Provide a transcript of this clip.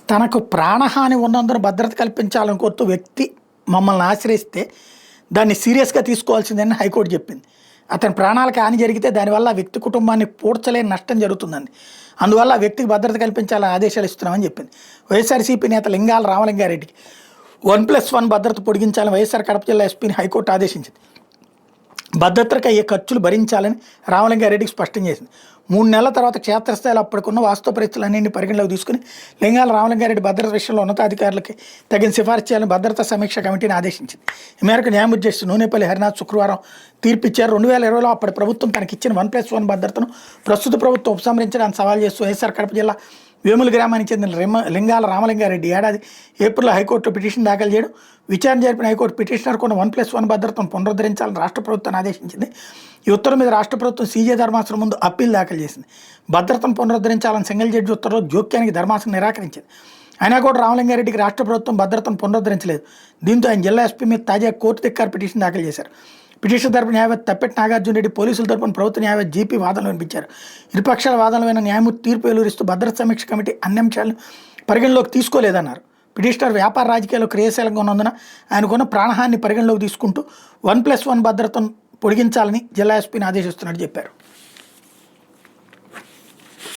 తనకు ప్రాణహాని ఉన్నందున భద్రత కల్పించాలని కోరుతూ వ్యక్తి మమ్మల్ని ఆశ్రయిస్తే దాన్ని సీరియస్గా తీసుకోవాల్సిందని హైకోర్టు చెప్పింది. అతని ప్రాణాలకు హాని జరిగితే దానివల్ల ఆ వ్యక్తి కుటుంబాన్ని పూడ్చలేని నష్టం జరుగుతుందని, అందువల్ల ఆ వ్యక్తికి భద్రత కల్పించాలని ఆదేశాలు ఇస్తున్నామని చెప్పింది. వైఎస్ఆర్సీపీ నేత లింగాల రామలింగారెడ్డికి 1+1 భద్రత పొడిగించాలని వైఎస్ఆర్ కడప జిల్లా ఎస్పీని హైకోర్టు ఆదేశించింది. భద్రతకు అయ్యే ఖర్చులు భరించాలని రామలింగారెడ్డికి స్పష్టం చేసింది. 3 నెలల తర్వాత క్షేత్రస్థాయిలో అప్పటికున్న వాస్తవ పరిస్థితులన్నింటినీ పరిగణలోకి తీసుకుని లింగాల రామలింగారెడ్డి భద్రత విషయంలో ఉన్నతాధికారులకి తగిన సిఫార్సు చేయాలని భద్రతా సమీక్ష కమిటీని ఆదేశించింది. ఈ మేరకు న్యాయమూర్తి జస్టిస్ నూనెపల్లి హరినాథ్ శుక్రవారం తీర్పిచ్చారు. 2020లో అప్పటి ప్రభుత్వం తనకిచ్చిన 1+1 భద్రతను ప్రస్తుత ప్రభుత్వం ఉపసంహరించడానికి సవాల్ చేస్తూ వైఎస్ఆర్ కడప జిల్లా వేముల గ్రామానికి చెందిన లింగాల రామలింగారెడ్డి ఏడాది ఏప్రిల్లో హైకోర్టులో పిటిషన్ దాఖలు చేయడం, విచారణ జరిపిన హైకోర్టు పిటిషనర్ కొన్ని 1+1 భద్రతను పునరుద్ధరించాలని రాష్ట్ర ప్రభుత్వాన్ని ఆదేశించింది. ఈ ఉత్తర్వు మీద రాష్ట్ర ప్రభుత్వం సీజే ధర్మాసనం ముందు అప్పీల్ దాఖలు చేసింది. భద్రతను పునరుద్ధరించాలని సింగిల్ జడ్జి ఉత్తర్వులో జోక్యానికి ధర్మాసనం నిరాకరించింది. అయినా కూడా రామలింగారెడ్డికి రాష్ట్ర ప్రభుత్వం భద్రతను పునరుద్ధరించలేదు. దీంతో ఆయన జిల్లా ఎస్పీ మీద తాజా కోర్టు ధిక్కార పిటిషన్ దాఖలు చేశారు. పిటిషన్ తరపు న్యాయవాది తప్పెట్టి నాగార్జున రెడ్డి, పోలీసుల తరపున ప్రభుత్వ న్యాయవాది జీపీ వాదనలు వినిపించారు. ఇరుపక్షాల వాదనలైన న్యాయమూర్తి తీర్పు వెలువరిస్తూ భద్రతా సమీక్ష కమిటీ అన్ని అంశాలను పరిగణలోకి తీసుకోలేదన్నారు. పిటిషనర్ వ్యాపార రాజకీయాల్లో క్రియాశీలంగా ఉన్నందున ఆయనకున్న ప్రాణహాన్ని పరిగణలోకి తీసుకుంటూ 1+1 భద్రతను పొడిగించాలని జిల్లా ఎస్పీని ఆదేశిస్తున్నట్టు చెప్పారు.